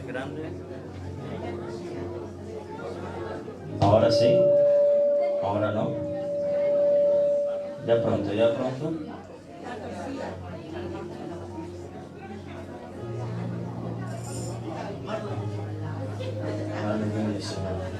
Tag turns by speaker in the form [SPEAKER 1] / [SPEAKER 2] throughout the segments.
[SPEAKER 1] grande. Ahora sí, ahora no. Ya pronto, ya pronto. Aleluya, Señor.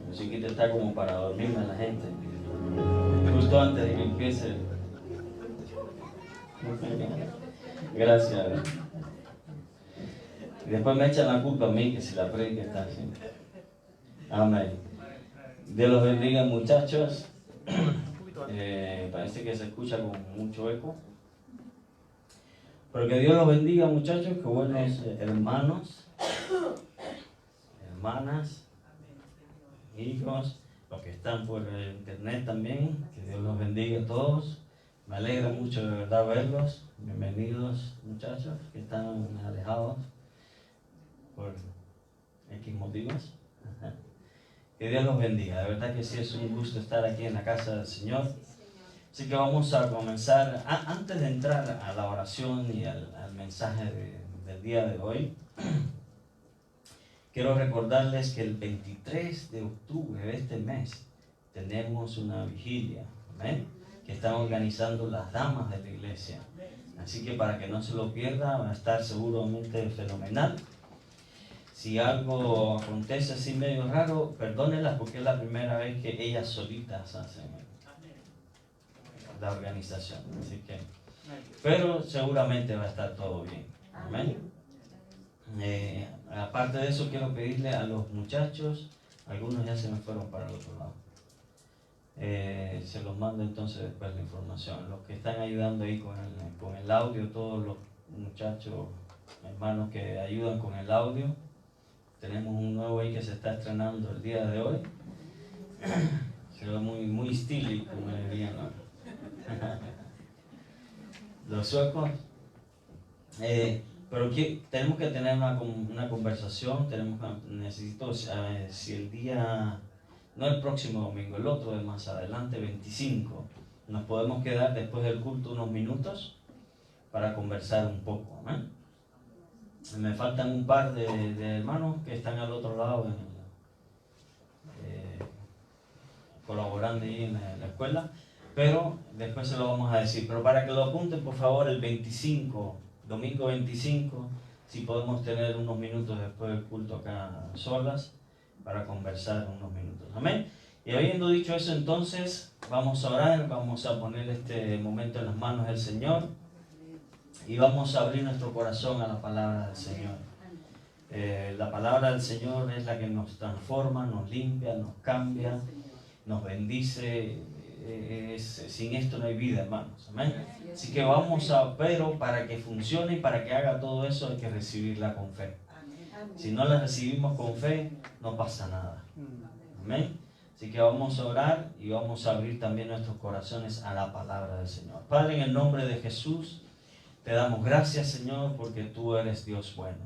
[SPEAKER 1] Musiquita está como para dormirme a la gente. Justo antes de que empiece. Gracias. Y después me echan la culpa a mí que si la predica está así. Amén. Dios los bendiga, muchachos. Parece que se escucha con mucho eco. Pero que Dios los bendiga, muchachos, que buenos hermanos, hermanas, hijos, los que están por internet también, que Dios los bendiga a todos. Me alegra mucho de verdad verlos. Bienvenidos, muchachos, que están alejados por X motivos. Que Dios los bendiga. De verdad que sí es un gusto estar aquí en la casa del Señor. Así que vamos a comenzar, antes de entrar a la oración y al mensaje del día de hoy, quiero recordarles que el 23 de octubre de este mes tenemos una vigilia, ¿amén?, que están organizando las damas de la iglesia. Así que para que no se lo pierda, va a estar seguramente fenomenal. Si algo acontece así medio raro, perdónenlas porque es la primera vez que ellas solitas hacen la organización, así que, pero seguramente va a estar todo bien. Amén. Aparte de eso, quiero pedirle a los muchachos, algunos ya se me fueron para el otro lado, se los mando entonces después la información. Los que están ayudando ahí con el audio, todos los muchachos, hermanos que ayudan con el audio, tenemos un nuevo ahí que se está estrenando el día de hoy. Se ve muy estílico, me dirían, ¿no? Los suecos. Pero tenemos que tener una conversación. Necesito, si el día, no el próximo domingo, el otro de más adelante, 25, nos podemos quedar después del culto unos minutos para conversar un poco. ¿Amén? Me faltan un par de hermanos que están al otro lado colaborando ahí en la escuela, pero después se lo vamos a decir. Pero para que lo apunten, por favor, el 25, domingo 25, si podemos tener unos minutos después del culto acá solas para conversar unos minutos. Amén. Y habiendo dicho eso, entonces vamos a orar, vamos a poner este momento en las manos del Señor y vamos a abrir nuestro corazón a la palabra del Señor. La palabra del Señor es la que nos transforma, nos limpia, nos cambia, nos bendice. Sin esto no hay vida, hermanos. Amén. Así que pero para que funcione y para que haga todo eso hay que recibirla con fe. Si no la recibimos con fe, no pasa nada. Amén. Así que vamos a orar y vamos a abrir también nuestros corazones a la palabra del Señor. Padre, en el nombre de Jesús, te damos gracias, Señor, porque tú eres Dios bueno,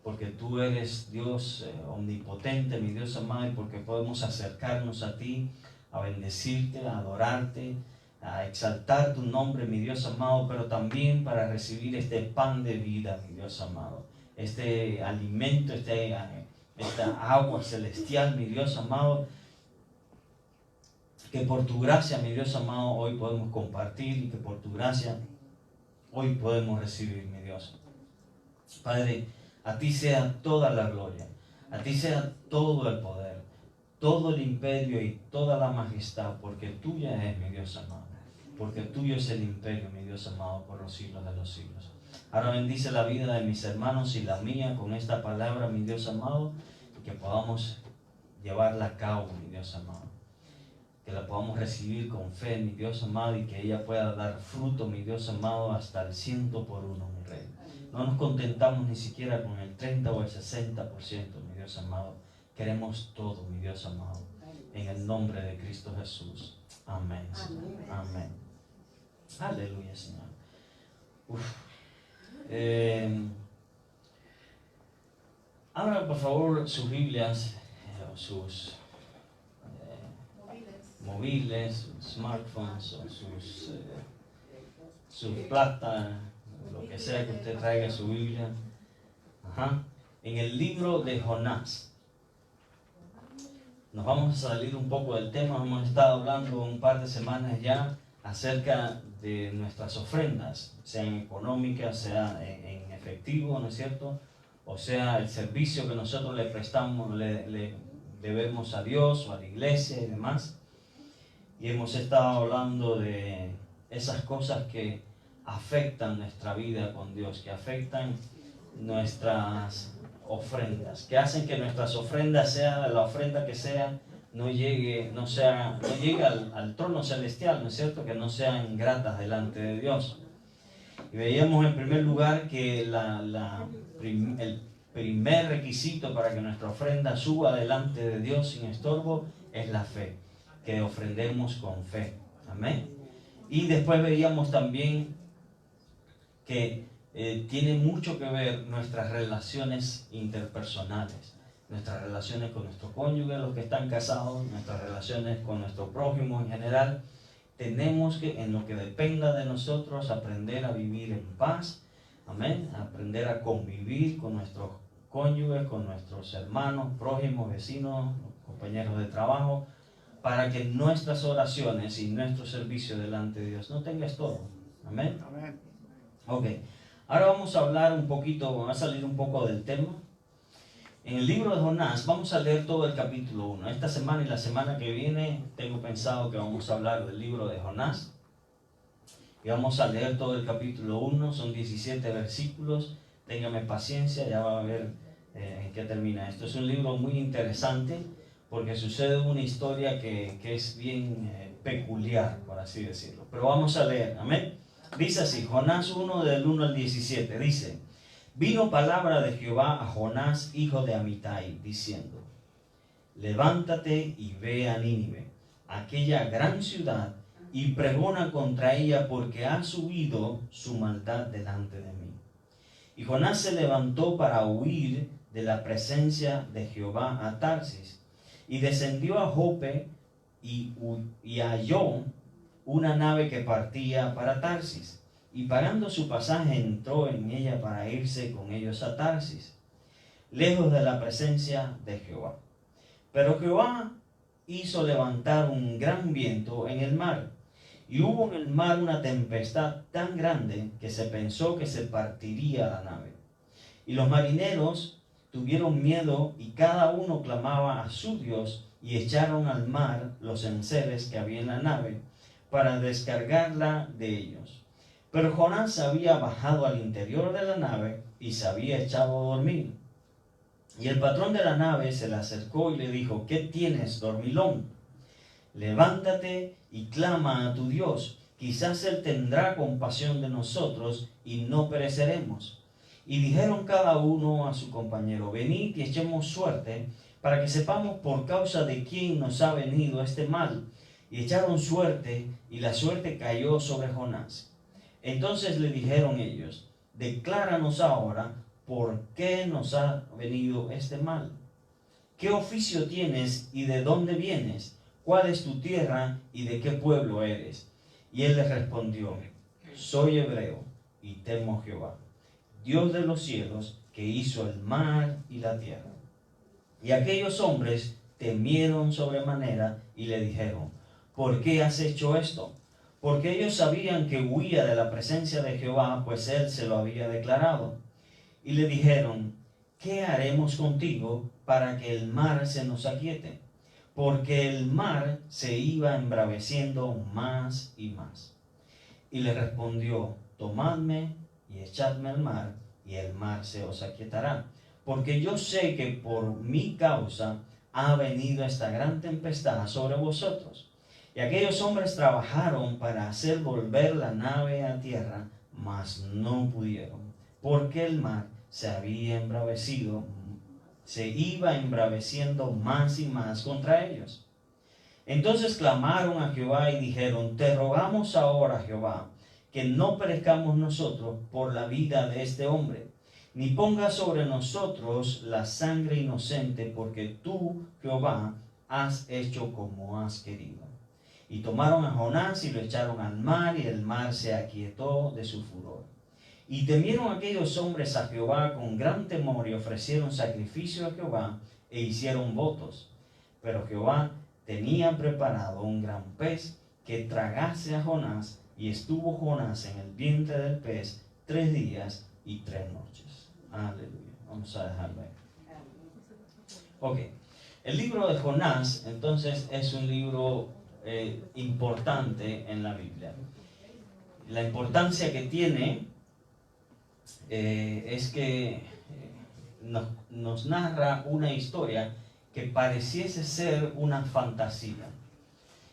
[SPEAKER 1] porque tú eres Dios omnipotente, mi Dios amado, y porque podemos acercarnos a ti, a bendecirte, a adorarte, a exaltar tu nombre, mi Dios amado, pero también para recibir este pan de vida, mi Dios amado, este alimento, esta agua celestial, mi Dios amado, que por tu gracia, mi Dios amado, hoy podemos compartir y que por tu gracia hoy podemos recibir, mi Dios. Padre, a ti sea toda la gloria, a ti sea todo el poder, todo el imperio y toda la majestad, porque tuya es, mi Dios amado, porque tuyo es el imperio, mi Dios amado, por los siglos de los siglos. Ahora bendice la vida de mis hermanos y la mía con esta palabra, mi Dios amado, y que podamos llevarla a cabo, mi Dios amado. Que la podamos recibir con fe, mi Dios amado, y que ella pueda dar fruto, mi Dios amado, hasta el 100 por uno, mi Rey. No nos contentamos ni siquiera con el 30 o el 60%, mi Dios amado. Queremos todo, mi Dios amado, en el nombre de Cristo Jesús. Amén, Señor. Amén. Aleluya, Señor. Abran por favor sus Biblias, sus móviles, sus smartphones o sus plata, lo que sea que usted traiga su Biblia. En el libro de Jonás. Nos vamos a salir un poco del tema. Hemos estado hablando un par de semanas ya acerca de nuestras ofrendas, sean económicas, sea en efectivo, ¿no es cierto? O sea, el servicio que nosotros le prestamos, le debemos a Dios o a la iglesia y demás. Y hemos estado hablando de esas cosas que afectan nuestra vida con Dios, que afectan nuestras ofrendas, que hacen que nuestras ofrendas, sea la ofrenda que sea, no llegue al trono celestial, ¿no es cierto? Que no sean gratas delante de Dios. Y veíamos en primer lugar que el primer requisito para que nuestra ofrenda suba delante de Dios sin estorbo es la fe, que ofrendemos con fe. Amén. Y después veíamos también que tiene mucho que ver nuestras relaciones interpersonales, nuestras relaciones con nuestro cónyuge, los que están casados, nuestras relaciones con nuestro prójimo en general. Tenemos que, en lo que dependa de nosotros, aprender a vivir en paz, amén, aprender a convivir con nuestros cónyuges, con nuestros hermanos, prójimos, vecinos, compañeros de trabajo, para que nuestras oraciones y nuestro servicio delante de Dios no tenga estorbo. Amén. Amén. Ok, ahora vamos a hablar un poquito, vamos a salir un poco del tema. En el libro de Jonás vamos a leer todo el capítulo 1. Esta semana y la semana que viene tengo pensado que vamos a hablar del libro de Jonás. Y vamos a leer todo el capítulo 1, son 17 versículos. Téngame paciencia, ya va a ver en qué termina. Esto es un libro muy interesante porque sucede una historia que es bien peculiar, por así decirlo. Pero vamos a leer, amén. Dice así, Jonás 1 del 1 al 17, dice: Vino palabra de Jehová a Jonás, hijo de Amitai, diciendo: Levántate y ve a Nínive, aquella gran ciudad, y pregona contra ella, porque ha subido su maldad delante de mí. Y Jonás se levantó para huir de la presencia de Jehová a Tarsis, y descendió a Jope, y halló una nave que partía para Tarsis, y pagando su pasaje entró en ella para irse con ellos a Tarsis, lejos de la presencia de Jehová. Pero Jehová hizo levantar un gran viento en el mar, y hubo en el mar una tempestad tan grande que se pensó que se partiría la nave. Y los marineros tuvieron miedo, y cada uno clamaba a su Dios, y echaron al mar los enseres que había en la nave, para descargarla de ellos. Pero Jonás había bajado al interior de la nave y se había echado a dormir. Y el patrón de la nave se le acercó y le dijo: ¿Qué tienes, dormilón? Levántate y clama a tu Dios, quizás Él tendrá compasión de nosotros y no pereceremos. Y dijeron cada uno a su compañero: venid y echemos suerte, para que sepamos por causa de quién nos ha venido este mal. Y echaron suerte, y la suerte cayó sobre Jonás. Entonces le dijeron ellos: decláranos ahora por qué nos ha venido este mal. ¿Qué oficio tienes y de dónde vienes? ¿Cuál es tu tierra y de qué pueblo eres? Y él les respondió: soy hebreo y temo a Jehová, Dios de los cielos, que hizo el mar y la tierra. Y aquellos hombres temieron sobremanera y le dijeron: ¿por qué has hecho esto? Porque ellos sabían que huía de la presencia de Jehová, pues él se lo había declarado. Y le dijeron: ¿qué haremos contigo para que el mar se nos aquiete? Porque el mar se iba embraveciendo más y más. Y le respondió: tomadme y echadme al mar, y el mar se os aquietará. Porque yo sé que por mi causa ha venido esta gran tempestad sobre vosotros. Y aquellos hombres trabajaron para hacer volver la nave a tierra, mas no pudieron, porque el mar se había embravecido, se iba embraveciendo más y más contra ellos. Entonces clamaron a Jehová y dijeron: te rogamos ahora, Jehová, que no perezcamos nosotros por la vida de este hombre, ni pongas sobre nosotros la sangre inocente, porque tú, Jehová, has hecho como has querido. Y tomaron a Jonás y lo echaron al mar, y el mar se aquietó de su furor. Y temieron aquellos hombres a Jehová con gran temor, y ofrecieron sacrificio a Jehová, e hicieron votos. Pero Jehová tenía preparado un gran pez que tragase a Jonás, y estuvo Jonás en el vientre del pez 3 días y 3 noches. Aleluya. Vamos a dejarlo ahí. Ok. El libro de Jonás, entonces, es un libro importante en la Biblia. La importancia que tiene es que nos narra una historia que pareciese ser una fantasía,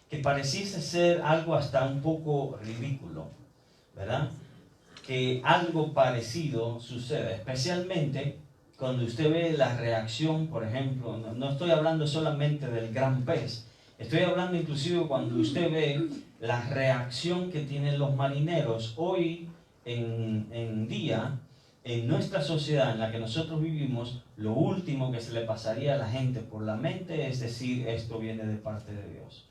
[SPEAKER 1] que pareciese ser algo hasta un poco ridículo, ¿verdad? Que algo parecido sucede, especialmente cuando usted ve la reacción, por ejemplo, no estoy hablando solamente del gran pez, estoy hablando inclusive cuando usted ve la reacción que tienen los marineros hoy en día. En nuestra sociedad en la que nosotros vivimos, lo último que se le pasaría a la gente por la mente es decir: esto viene de parte de Dios.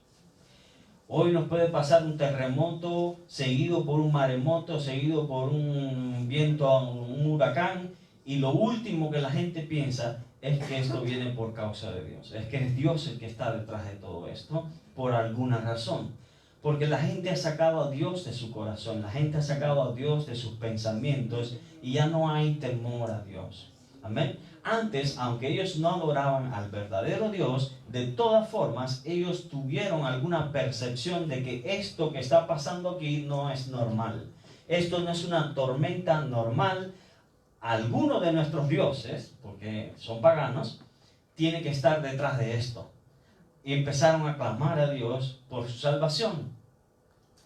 [SPEAKER 1] Hoy nos puede pasar un terremoto, seguido por un maremoto, seguido por un viento, un huracán, y lo último que la gente piensa es que esto viene por causa de Dios. Es que es Dios el que está detrás de todo esto, por alguna razón. Porque la gente ha sacado a Dios de su corazón, la gente ha sacado a Dios de sus pensamientos, y ya no hay temor a Dios. Amén. Antes, aunque ellos no adoraban al verdadero Dios, de todas formas ellos tuvieron alguna percepción de que esto que está pasando aquí no es normal. Esto no es una tormenta normal. Alguno de nuestros dioses, porque son paganos, tiene que estar detrás de esto. Y empezaron a clamar a Dios por su salvación.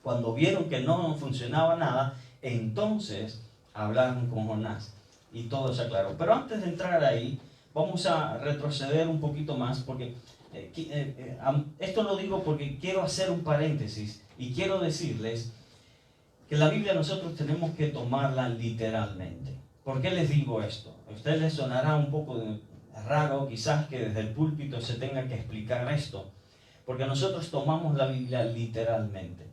[SPEAKER 1] Cuando vieron que no funcionaba nada, entonces hablaron con Jonás y todo se aclaró. Pero antes de entrar ahí, vamos a retroceder un poquito más, porque esto lo digo porque quiero hacer un paréntesis y quiero decirles que la Biblia nosotros tenemos que tomarla literalmente. ¿Por qué les digo esto? A ustedes les sonará un poco raro quizás que desde el púlpito se tenga que explicar esto, porque nosotros tomamos la Biblia literalmente.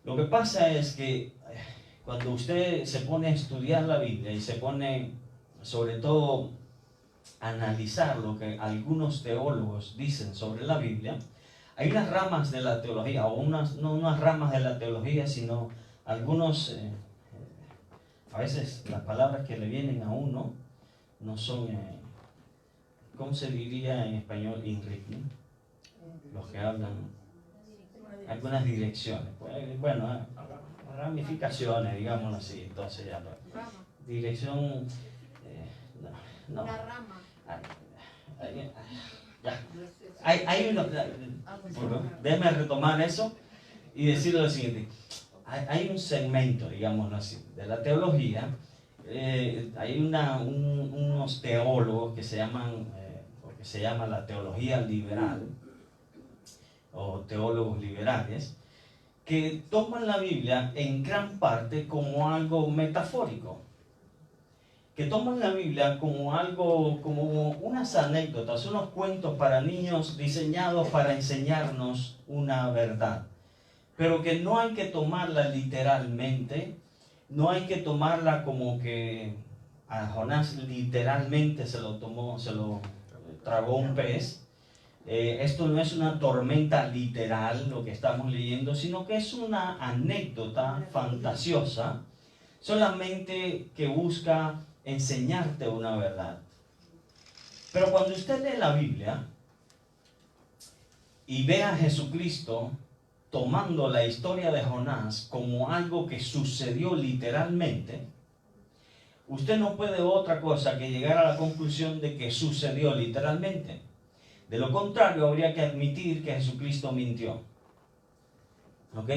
[SPEAKER 1] Lo que pasa es que cuando usted se pone a estudiar la Biblia y se pone sobre todo a analizar lo que algunos teólogos dicen sobre la Biblia, hay unas ramas de la teología, o no unas ramas de la teología, sino algunos, a veces las palabras que le vienen a uno no son, ¿cómo se diría en español? INRIC, ¿no? Los que hablan algunas direcciones, bueno, ramificaciones, digámoslo así. Entonces ya no, dirección, no.
[SPEAKER 2] Una rama.
[SPEAKER 1] Ya. Hay uno, déjeme retomar eso y decirle lo siguiente. Hay un segmento, digámoslo así, de la teología. Hay unos teólogos que se llaman, o que se llama la teología liberal, o teólogos liberales, que toman la Biblia en gran parte como algo metafórico, que toman la Biblia como algo, como unas anécdotas, unos cuentos para niños diseñados para enseñarnos una verdad, pero que no hay que tomarla literalmente, no hay que tomarla como que a Jonás literalmente se lo tragó un pez. Esto no es una tormenta literal lo que estamos leyendo, sino que es una anécdota fantasiosa, solamente que busca enseñarte una verdad. Pero cuando usted lee la Biblia y ve a Jesucristo tomando la historia de Jonás como algo que sucedió literalmente, usted no puede otra cosa que llegar a la conclusión de que sucedió literalmente. De lo contrario, habría que admitir que Jesucristo mintió. ¿Ok?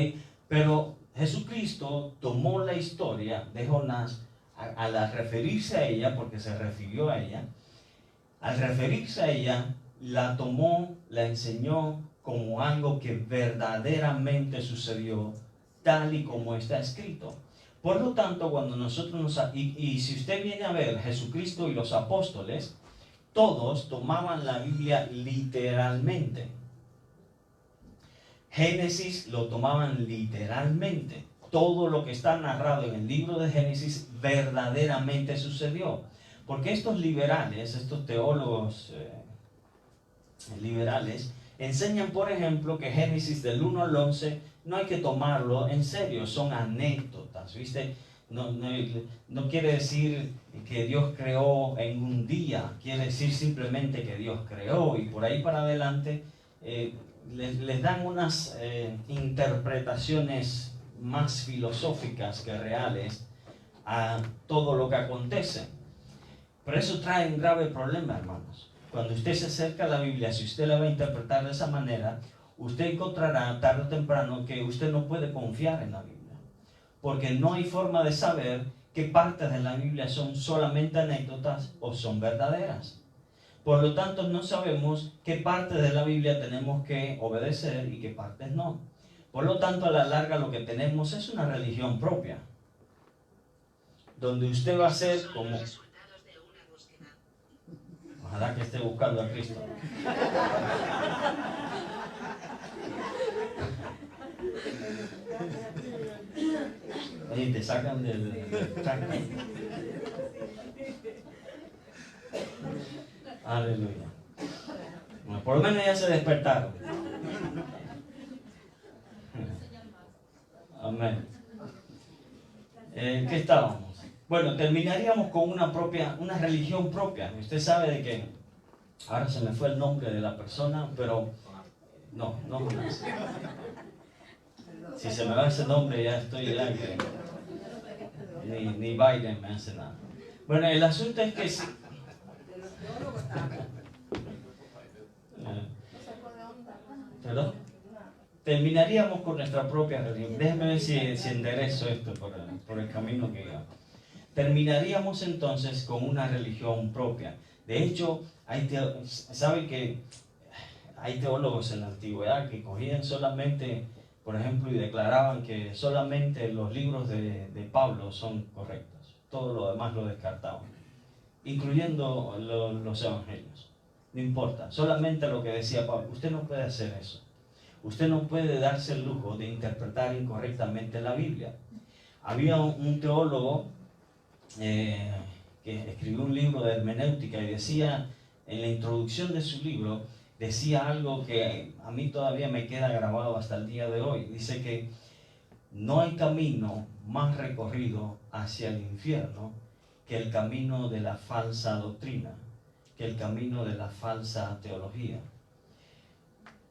[SPEAKER 1] Pero Jesucristo tomó la historia de Jonás al referirse a ella, porque se refirió a ella, al referirse a ella, la tomó, la enseñó como algo que verdaderamente sucedió, tal y como está escrito. Por lo tanto, cuando nosotros y si usted viene a ver Jesucristo y los apóstoles, todos tomaban la Biblia literalmente. Génesis lo tomaban literalmente. Todo lo que está narrado en el libro de Génesis verdaderamente sucedió. Porque estos liberales, estos teólogos liberales, enseñan, por ejemplo, que Génesis del 1 al 11 no hay que tomarlo en serio, son anécdotas, ¿viste? No quiere decir que Dios creó en un día, quiere decir simplemente que Dios creó, y por ahí para adelante les dan unas interpretaciones más filosóficas que reales a todo lo que acontece. Pero eso trae un grave problema, hermanos. Cuando usted se acerca a la Biblia, si usted la va a interpretar de esa manera, usted encontrará tarde o temprano que usted no puede confiar en la Biblia. Porque no hay forma de saber qué partes de la Biblia son solamente anécdotas o son verdaderas. Por lo tanto, no sabemos qué partes de la Biblia tenemos que obedecer y qué partes no. Por lo tanto, a la larga lo que tenemos es una religión propia, donde usted va a ser como... Ojalá que esté buscando a Cristo. Oye, te sacan del tranco. Aleluya. Bueno, por lo menos ya se despertaron. Amén. ¿Qué estábamos? Bueno, terminaríamos con una religión propia. Usted sabe de que, ahora se me fue el nombre de la persona, pero no Jonás. Si se me va ese nombre ya estoy ya que ni Biden me hace nada. Bueno, el asunto es que si, ¿perdón? Terminaríamos con nuestra propia religión. Déjeme ver si enderezo esto por el camino que iba. Terminaríamos entonces con una religión propia. De hecho, sabe que hay teólogos en la antigüedad que cogían solamente, por ejemplo, y declaraban que solamente los libros de Pablo son correctos. Todo lo demás lo descartaban, incluyendo los evangelios. No importa, solamente lo que decía Pablo. Usted no puede hacer eso. Usted no puede darse el lujo de interpretar incorrectamente la Biblia. Había un teólogo que escribió un libro de hermenéutica y decía, en la introducción de su libro, decía algo que a mí todavía me queda grabado hasta el día de hoy. Dice que no hay camino más recorrido hacia el infierno que el camino de la falsa doctrina, que el camino de la falsa teología.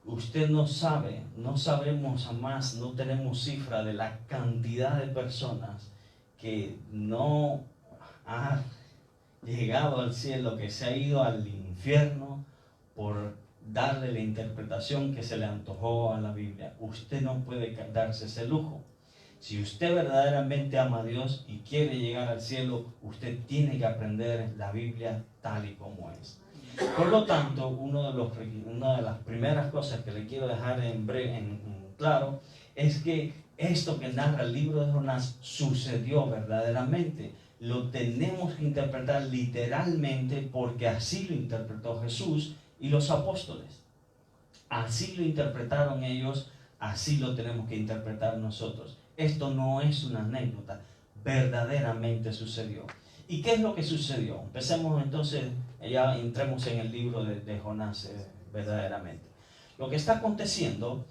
[SPEAKER 1] Usted no sabremos jamás, no tenemos cifra de la cantidad de personas que no ha llegado al cielo, que se ha ido al infierno por darle la interpretación que se le antojó a la Biblia. Usted no puede darse ese lujo. Si usted verdaderamente ama a Dios y quiere llegar al cielo, usted tiene que aprender la Biblia tal y como es. Por lo tanto, una de las primeras cosas que le quiero dejar en claro es que esto que narra el libro de Jonás sucedió verdaderamente. Lo tenemos que interpretar literalmente porque así lo interpretó Jesús y los apóstoles. Así lo interpretaron ellos, así lo tenemos que interpretar nosotros. Esto no es una anécdota, verdaderamente sucedió. ¿Y qué es lo que sucedió? Empecemos entonces, ya entremos en el libro de Jonás verdaderamente. Lo que está aconteciendo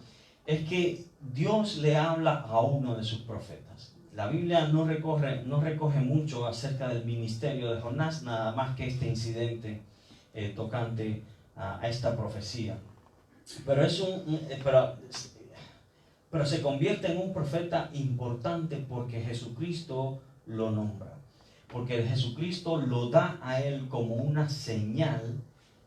[SPEAKER 1] es que Dios le habla a uno de sus profetas. La Biblia no recoge mucho acerca del ministerio de Jonás, nada más que este incidente tocante a esta profecía. Pero se convierte en un profeta importante porque Jesucristo lo nombra. Porque Jesucristo lo da a él como una señal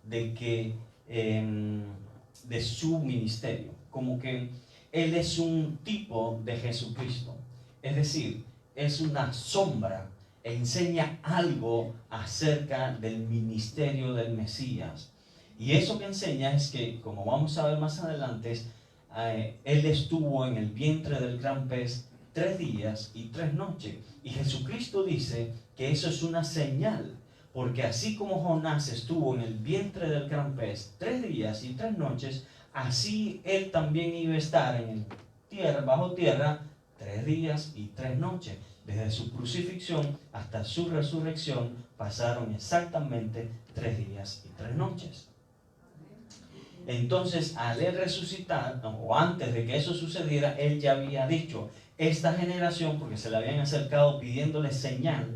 [SPEAKER 1] de que de su ministerio, como que él es un tipo de Jesucristo, es decir, es una sombra, enseña algo acerca del ministerio del Mesías. Y eso que enseña es que, como vamos a ver más adelante, Él estuvo en el vientre del gran pez 3 días y 3 noches. Y Jesucristo dice que eso es una señal, porque así como Jonás estuvo en el vientre del gran pez 3 días y 3 noches, así Él también iba a estar en tierra, bajo tierra 3 días y 3 noches. Desde su crucifixión hasta su resurrección pasaron exactamente 3 días y 3 noches. Entonces, al Él resucitar, o antes de que eso sucediera, Él ya había dicho, esta generación, porque se le habían acercado pidiéndole señal,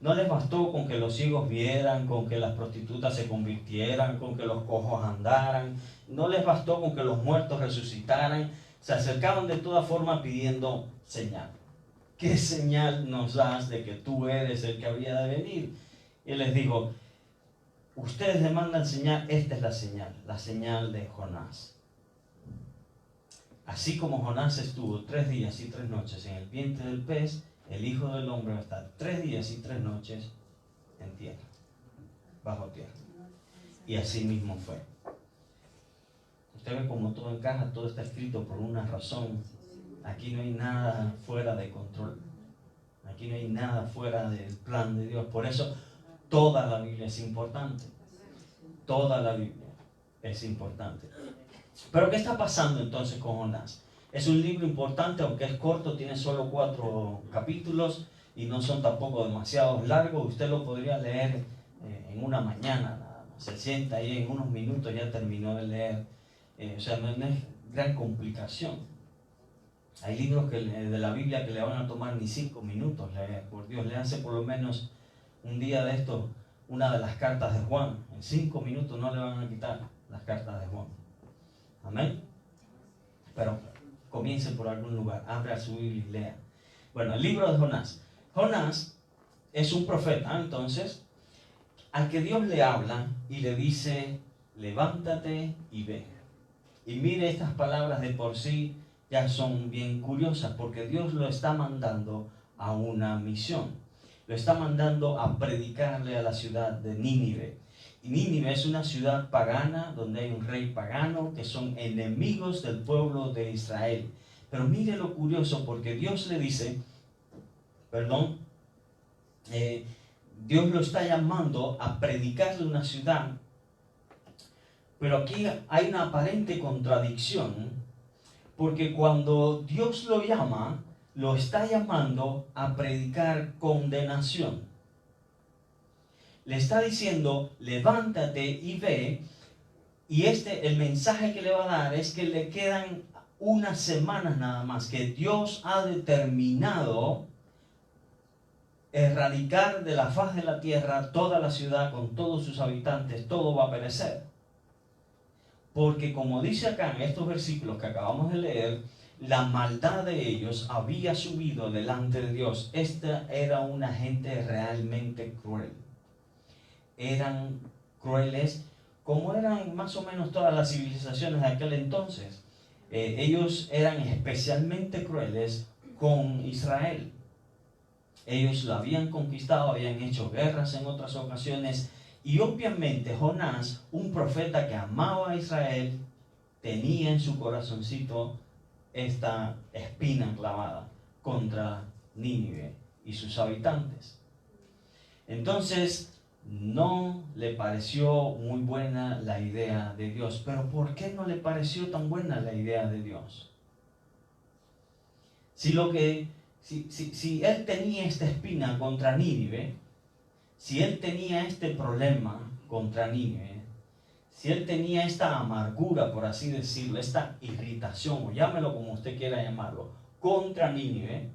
[SPEAKER 1] no les bastó con que los ciegos vieran, con que las prostitutas se convirtieran, con que los cojos andaran, no les bastó con que los muertos resucitaran, se acercaban de toda forma pidiendo señal. ¿Qué señal nos das de que tú eres el que había de venir? Y les digo, ustedes demandan señal, esta es la señal de Jonás. Así como Jonás estuvo 3 días y 3 noches en el vientre del pez, el Hijo del Hombre va a estar 3 días y 3 noches en tierra, bajo tierra. Y así mismo fue. Usted ve como todo encaja, todo está escrito por una razón. Aquí no hay nada fuera de control. Aquí no hay nada fuera del plan de Dios. Por eso toda la Biblia es importante. Toda la Biblia es importante. Pero ¿qué está pasando entonces con Jonás? Es un libro importante, aunque es corto, tiene solo 4 capítulos y no son tampoco demasiado largos. Usted lo podría leer en una mañana nada más. Se sienta ahí en unos minutos, ya terminó de leer. O sea, no es gran complicación. Hay libros de la Biblia que le van a tomar ni 5 minutos leer. Por Dios, léanse por lo menos un día de esto, una de las cartas de Juan. En 5 minutos no le van a quitar las cartas de Juan. Amén. Pero comience por algún lugar, abra su Biblia y lea. Bueno, el libro de Jonás. Jonás es un profeta, entonces, al que Dios le habla y le dice, levántate y ve. Y mire, estas palabras de por sí ya son bien curiosas, porque Dios lo está mandando a una misión. Lo está mandando a predicarle a la ciudad de Nínive. Y Nínive es una ciudad pagana, donde hay un rey pagano, que son enemigos del pueblo de Israel. Pero mire lo curioso, porque Dios le dice, Dios lo está llamando a predicarle una ciudad, pero aquí hay una aparente contradicción, porque cuando Dios lo llama, lo está llamando a predicar condenación. Le está diciendo, levántate y ve, y el mensaje que le va a dar es que le quedan unas semanas nada más, que Dios ha determinado erradicar de la faz de la tierra toda la ciudad con todos sus habitantes, todo va a perecer. Porque como dice acá en estos versículos que acabamos de leer, la maldad de ellos había subido delante de Dios. Esta era una gente realmente cruel. Eran crueles como eran más o menos todas las civilizaciones de aquel entonces. Ellos eran especialmente crueles con Israel. Ellos lo habían conquistado, habían hecho guerras en otras ocasiones. Y obviamente Jonás, un profeta que amaba a Israel, tenía en su corazoncito esta espina clavada contra Nínive y sus habitantes. Entonces, no le pareció muy buena la idea de Dios. Pero ¿por qué no le pareció tan buena la idea de Dios? Si él tenía esta espina contra Nínive, si él tenía este problema contra Nínive, si él tenía esta amargura, por así decirlo, esta irritación, o llámelo como usted quiera llamarlo, contra Nínive,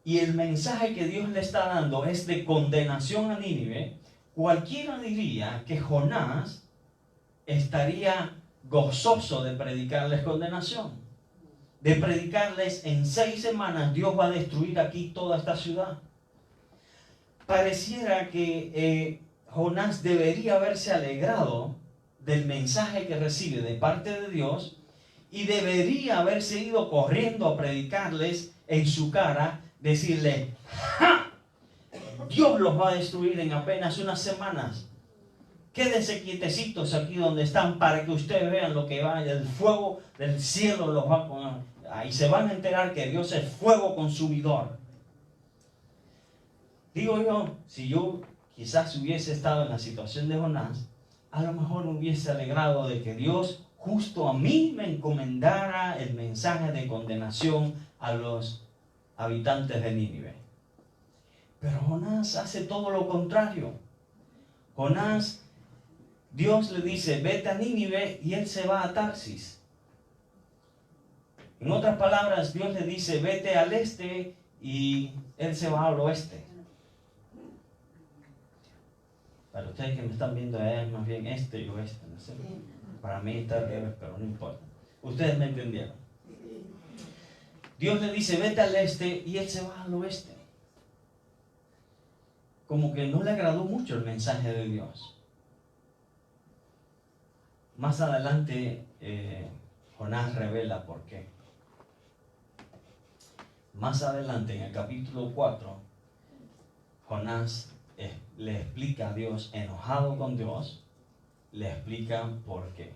[SPEAKER 1] y el mensaje que Dios le está dando es de condenación a Nínive, cualquiera diría que Jonás estaría gozoso de predicarles condenación, de predicarles en 6 semanas Dios va a destruir aquí toda esta ciudad. Pareciera que Jonás debería haberse alegrado del mensaje que recibe de parte de Dios y debería haberse ido corriendo a predicarles en su cara, decirle, ¡ja! Dios los va a destruir en apenas unas semanas. Quédense quietecitos aquí donde están para que ustedes vean lo que va, el fuego del cielo los va a poner. Ahí se van a enterar que Dios es fuego consumidor. Digo yo, si yo quizás hubiese estado en la situación de Jonás, a lo mejor me hubiese alegrado de que Dios justo a mí me encomendara el mensaje de condenación a los habitantes de Nínive. Pero Jonás hace todo lo contrario. Jonás, Dios le dice, vete a Nínive, y él se va a Tarsis. En otras palabras, Dios le dice, vete al este, y él se va al oeste. Para ustedes que me están viendo, es más bien este y oeste, no sé. Para mí está al revés, pero no importa. Ustedes me entendieron. Dios le dice, vete al este, y él se va al oeste. Como que no le agradó mucho el mensaje de Dios. Más adelante, Jonás revela por qué. Más adelante, en el capítulo 4, Jonás le explica a Dios, enojado con Dios, le explica por qué.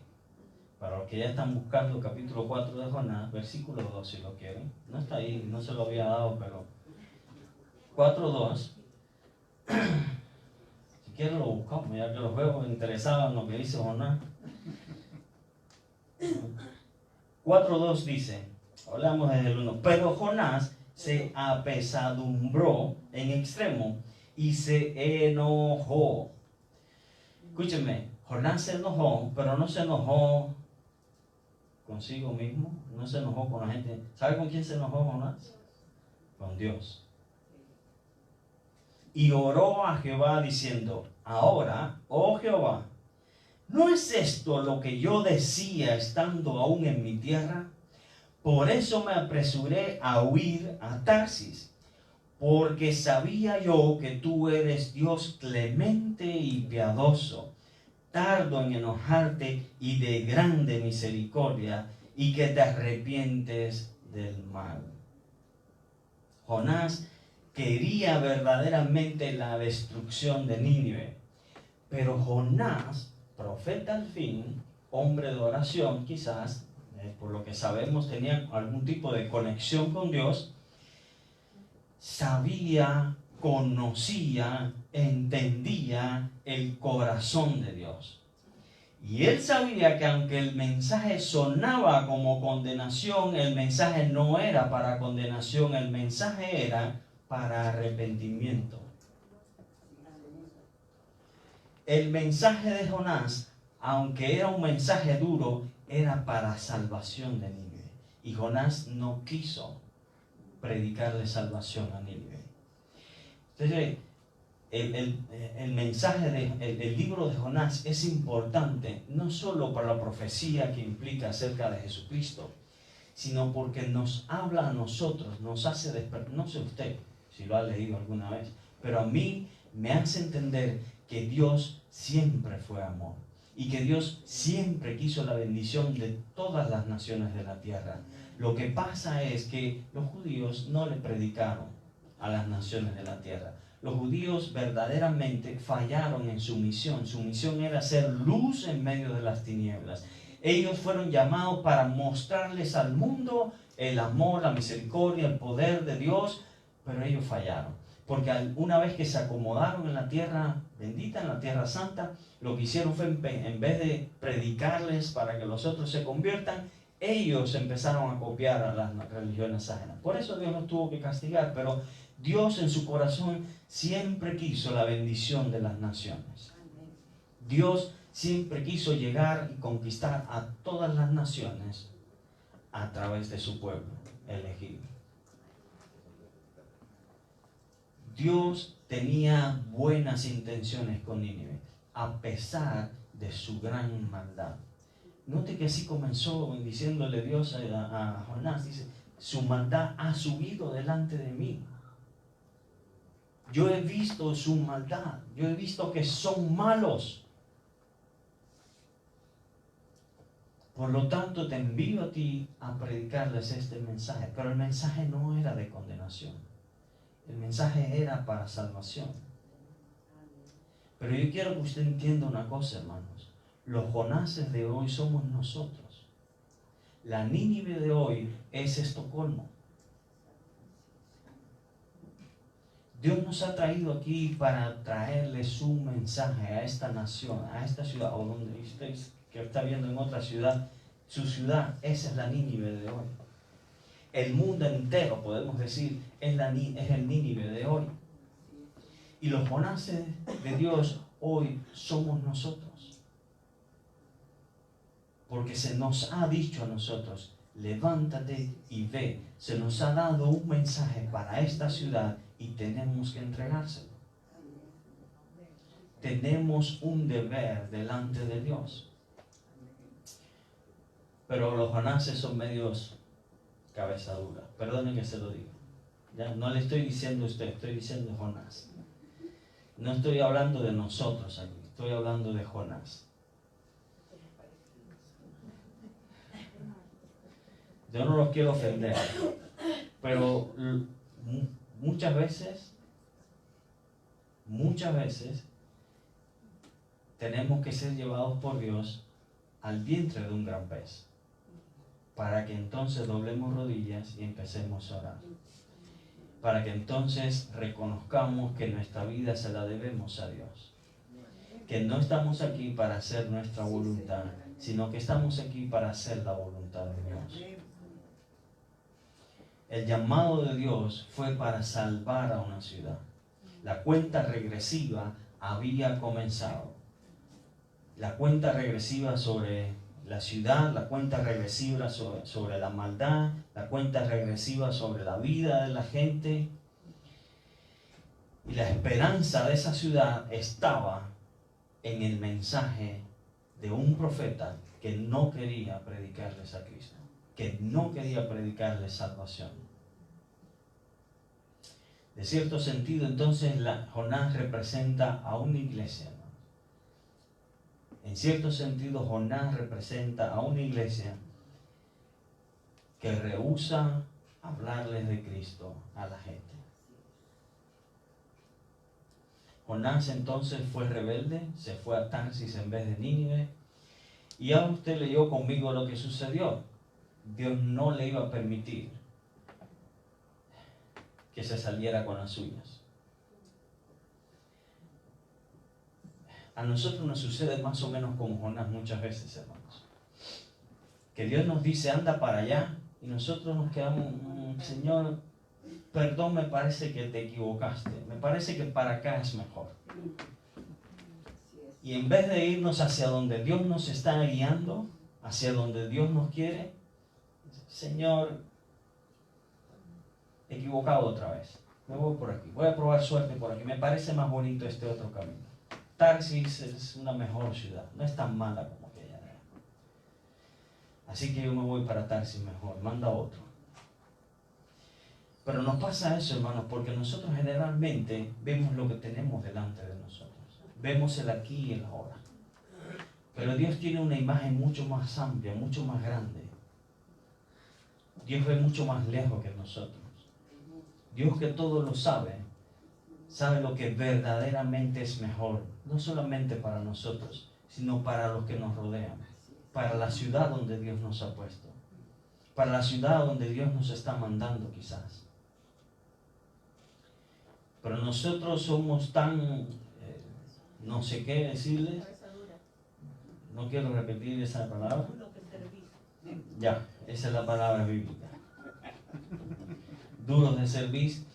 [SPEAKER 1] Para los que ya están buscando el capítulo 4 de Jonás, versículo 2 si lo quieren. No está ahí, no se lo había dado, pero 4:2. Si quieren lo buscamos, ya que los veo interesados en lo que dice Jonás. 4:2 dice, hablamos desde el 1, pero Jonás se apesadumbró en extremo y se enojó. Escúchenme, Jonás se enojó, pero no se enojó consigo mismo, no se enojó con la gente. ¿Sabe con quién se enojó Jonás? Con Dios. Y oró a Jehová diciendo, ahora, oh Jehová, ¿no es esto lo que yo decía estando aún en mi tierra? Por eso me apresuré a huir a Tarsis, porque sabía yo que tú eres Dios clemente y piadoso, tardo en enojarte y de grande misericordia, y que te arrepientes del mal. Jonás quería verdaderamente la destrucción de Nínive, pero Jonás, profeta al fin, hombre de oración quizás, por lo que sabemos tenía algún tipo de conexión con Dios, sabía, conocía, entendía el corazón de Dios. Y él sabía que aunque el mensaje sonaba como condenación, el mensaje no era para condenación, el mensaje era para arrepentimiento. El mensaje de Jonás, aunque era un mensaje duro, era para salvación de Nínive. Y Jonás no quiso predicarle salvación a Nínive. Entonces, el mensaje el libro de Jonás es importante, no solo para la profecía que implica acerca de Jesucristo, sino porque nos habla a nosotros, nos hace despertar. No sé usted si lo ha leído alguna vez, pero a mí me hace entender que Dios siempre fue amor y que Dios siempre quiso la bendición de todas las naciones de la tierra. Lo que pasa es que los judíos no le predicaron a las naciones de la tierra. Los judíos verdaderamente fallaron en su misión. Su misión era ser luz en medio de las tinieblas. Ellos fueron llamados para mostrarles al mundo el amor, la misericordia, el poder de Dios, pero ellos fallaron. Porque una vez que se acomodaron en la tierra bendita, en la tierra santa, lo que hicieron fue, en vez de predicarles para que los otros se conviertan, ellos empezaron a copiar a las religiones ajenas. Por eso Dios los tuvo que castigar, pero Dios en su corazón siempre quiso la bendición de las naciones. Dios siempre quiso llegar y conquistar a todas las naciones a través de su pueblo elegido. Dios tenía buenas intenciones con Nínive, a pesar de su gran maldad. Note que así comenzó diciéndole Dios a Jonás, dice, su maldad ha subido delante de mí. Yo he visto su maldad, yo he visto que son malos. Por lo tanto, te envío a ti a predicarles este mensaje. Pero el mensaje no era de condenación. El mensaje era para salvación. Pero yo quiero que usted entienda una cosa, hermanos. Los Jonases de hoy somos nosotros. La Nínive de hoy es Estocolmo. Dios nos ha traído aquí para traerles un mensaje a esta nación, a esta ciudad, o donde usted que está viendo en otra ciudad, su ciudad, esa es la Nínive de hoy. El mundo entero, podemos decir, es el Nínive de hoy. Y los Jonases de Dios hoy somos nosotros. Porque se nos ha dicho a nosotros, levántate y ve. Se nos ha dado un mensaje para esta ciudad y tenemos que entregárselo. Tenemos un deber delante de Dios. Pero los Jonases son medios cabeza dura. Perdone que se lo diga. ¿Ya? No le estoy diciendo a usted, estoy diciendo Jonás. No estoy hablando de nosotros aquí, estoy hablando de Jonás. Yo no los quiero ofender, pero muchas veces tenemos que ser llevados por Dios al vientre de un gran pez, para que entonces doblemos rodillas y empecemos a orar. Para que entonces reconozcamos que nuestra vida se la debemos a Dios. Que no estamos aquí para hacer nuestra voluntad, sino que estamos aquí para hacer la voluntad de Dios. El llamado de Dios fue para salvar a una ciudad. La cuenta regresiva había comenzado. La cuenta regresiva sobre la ciudad, la cuenta regresiva sobre la maldad, la cuenta regresiva sobre la vida de la gente. Y la esperanza de esa ciudad estaba en el mensaje de un profeta que no quería predicarles a Cristo, que no quería predicarles salvación. De cierto sentido, entonces, Jonás representa a una iglesia. En cierto sentido, Jonás representa a una iglesia que rehúsa hablarles de Cristo a la gente. Jonás entonces fue rebelde, se fue a Tarsis en vez de Nínive. Y ahora usted leyó conmigo lo que sucedió. Dios no le iba a permitir que se saliera con las suyas. A nosotros nos sucede más o menos como Jonás muchas veces, hermanos. Que Dios nos dice, anda para allá, y nosotros nos quedamos, Señor, perdón, me parece que te equivocaste, me parece que para acá es mejor. Y en vez de irnos hacia donde Dios nos está guiando, hacia donde Dios nos quiere, Señor, equivocado otra vez, me voy por aquí, voy a probar suerte por aquí, me parece más bonito este otro camino. Tarsis es una mejor ciudad, no es tan mala como aquella era. Así que yo me voy para Tarsis mejor, manda otro. Pero nos pasa eso, hermanos, porque nosotros generalmente vemos lo que tenemos delante de nosotros. Vemos el aquí y el ahora. Pero Dios tiene una imagen mucho más amplia, mucho más grande. Dios ve mucho más lejos que nosotros. Dios, que todo lo sabe, sabe lo que verdaderamente es mejor, no solamente para nosotros, sino para los que nos rodean, para la ciudad donde Dios nos ha puesto, para la ciudad donde Dios nos está mandando quizás. Pero nosotros somos tan, no sé qué decirles, no quiero repetir esa palabra, ya, esa es la palabra bíblica, duros de cerviz,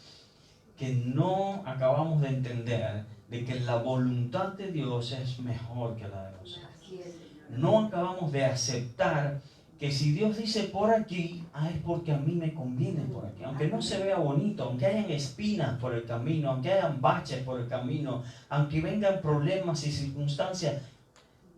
[SPEAKER 1] que no acabamos de entender de que la voluntad de Dios es mejor que la de nosotros. No acabamos de aceptar que si Dios dice por aquí, es porque a mí me conviene por aquí. Aunque no se vea bonito, aunque hayan espinas por el camino, aunque hayan baches por el camino, aunque vengan problemas y circunstancias,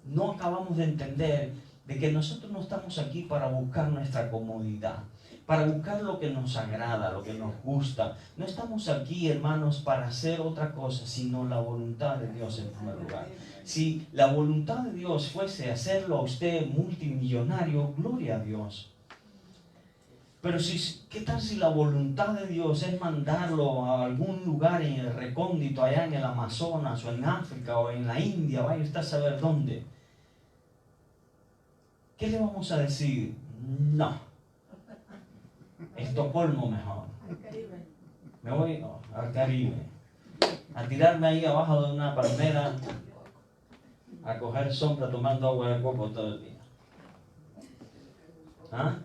[SPEAKER 1] no acabamos de entender de que nosotros no estamos aquí para buscar nuestra comodidad, para buscar lo que nos agrada, lo que nos gusta. No estamos aquí, hermanos, para hacer otra cosa, sino la voluntad de Dios en primer lugar. Si la voluntad de Dios fuese hacerlo a usted multimillonario, gloria a Dios. Pero ¿qué tal si la voluntad de Dios es mandarlo a algún lugar en el recóndito, allá en el Amazonas, o en África, o en la India, vaya usted a saber dónde? ¿Qué le vamos a decir? No. Estocolmo mejor. Me voy al Caribe. A tirarme ahí abajo de una palmera, a coger sombra tomando agua de coco todo el día. ¿Ah?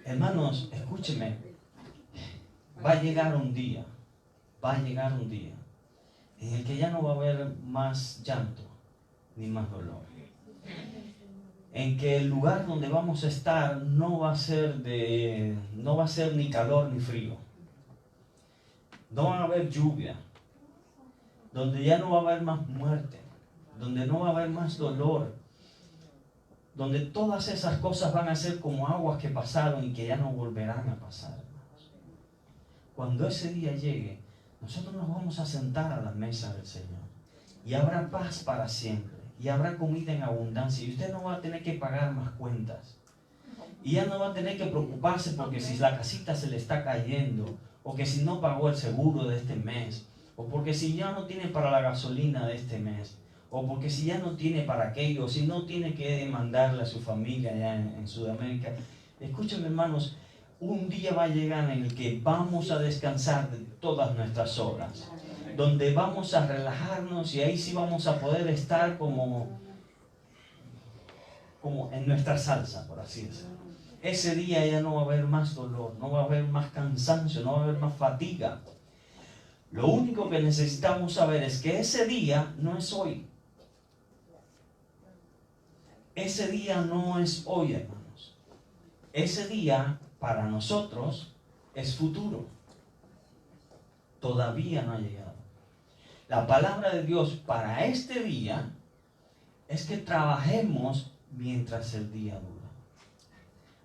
[SPEAKER 1] Hermanos, escúcheme. Va a llegar un día en el que ya no va a haber más llanto ni más dolor. En que el lugar donde vamos a estar no va a ser ni calor ni frío. No va a haber lluvia. Donde ya no va a haber más muerte. Donde no va a haber más dolor. Donde todas esas cosas van a ser como aguas que pasaron y que ya no volverán a pasar, hermanos. Cuando ese día llegue, nosotros nos vamos a sentar a la mesa del Señor. Y habrá paz para siempre. Y habrá comida en abundancia. Y usted no va a tener que pagar más cuentas. Y ya no va a tener que preocuparse porque si la casita se le está cayendo. O que si no pagó el seguro de este mes. O porque si ya no tiene para la gasolina de este mes. O porque si ya no tiene para aquello, si no tiene que mandarle a su familia allá en Sudamérica. Escúchenme, hermanos, un día va a llegar en el que vamos a descansar de todas nuestras obras, donde vamos a relajarnos y ahí sí vamos a poder estar como en nuestra salsa, por así decirlo. Ese día ya no va a haber más dolor, no va a haber más cansancio, no va a haber más fatiga. Lo único que necesitamos saber es que ese día no es hoy. Ese día no es hoy, hermanos. Ese día, para nosotros, es futuro. Todavía no ha llegado. La palabra de Dios para este día es que trabajemos mientras el día dura.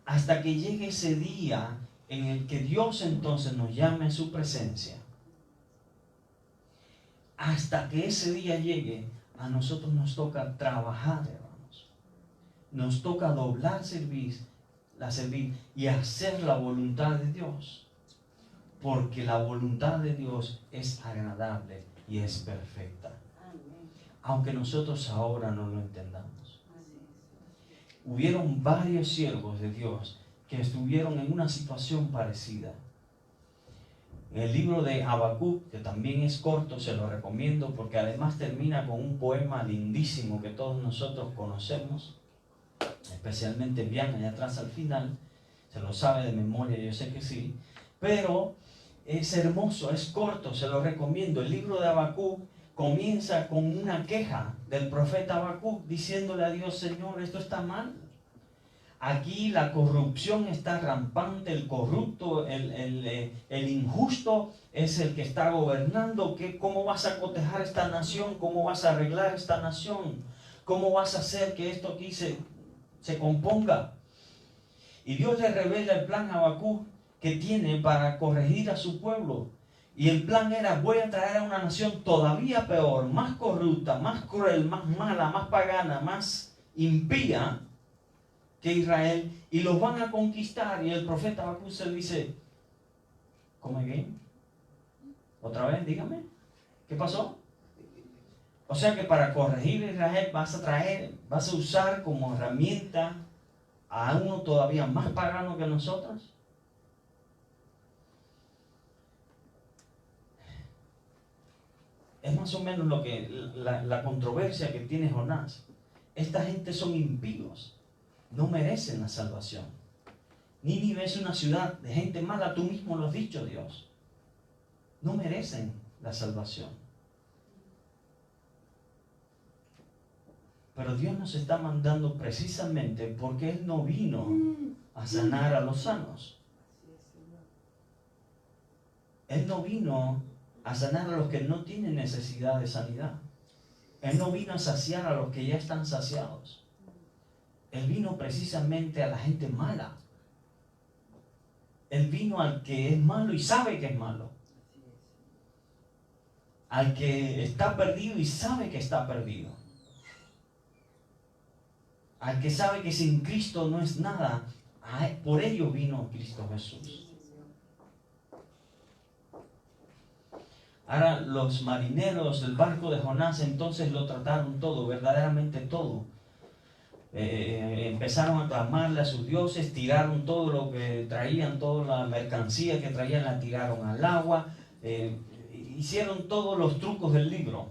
[SPEAKER 1] Hasta que llegue ese día en el que Dios entonces nos llame a su presencia. Hasta que ese día llegue, a nosotros nos toca trabajar, hermanos. Nos toca doblar servir y hacer la voluntad de Dios. Porque la voluntad de Dios es agradable y es perfecta. Aunque nosotros ahora no lo entendamos. Hubieron varios siervos de Dios que estuvieron en una situación parecida. En el libro de Habacuc, que también es corto, se lo recomiendo porque además termina con un poema lindísimo que todos nosotros conocemos. Especialmente Bianca allá atrás al final, se lo sabe de memoria, yo sé que sí, pero es hermoso, es corto, se lo recomiendo. El libro de Habacuc comienza con una queja del profeta Habacuc diciéndole a Dios: Señor, esto está mal. Aquí la corrupción está rampante, el corrupto, el injusto es el que está gobernando. ¿Cómo vas a cotejar esta nación? ¿Cómo vas a arreglar esta nación? ¿Cómo vas a hacer que esto aquí se componga? Y Dios le revela el plan a Habacuc que tiene para corregir a su pueblo. Y el plan era: voy a traer a una nación todavía peor, más corrupta, más cruel, más mala, más pagana, más impía que Israel, y los van a conquistar. Y el profeta Habacuc se dice: ¿Come again? ¿Otra vez? Dígame, ¿qué pasó? O sea que para corregir a Israel vas a usar como herramienta a uno todavía más pagano que nosotros. Es más o menos lo que la controversia que tiene Jonás. Esta gente son impíos, no merecen la salvación. Nínive es una ciudad de gente mala, tú mismo lo has dicho, Dios. No merecen la salvación. Pero Dios nos está mandando precisamente porque Él no vino a sanar a los sanos. Él no vino a sanar a los que no tienen necesidad de sanidad. Él no vino a saciar a los que ya están saciados. Él vino precisamente a la gente mala. Él vino al que es malo y sabe que es malo. Al que está perdido y sabe que está perdido. Al que sabe que sin Cristo no es nada Por ello vino Cristo Jesús. Ahora los marineros del barco de Jonás entonces lo trataron todo, verdaderamente todo. Empezaron a clamarle a sus dioses, tiraron todo lo que traían, toda la mercancía que traían la tiraron al agua, hicieron todos los trucos del libro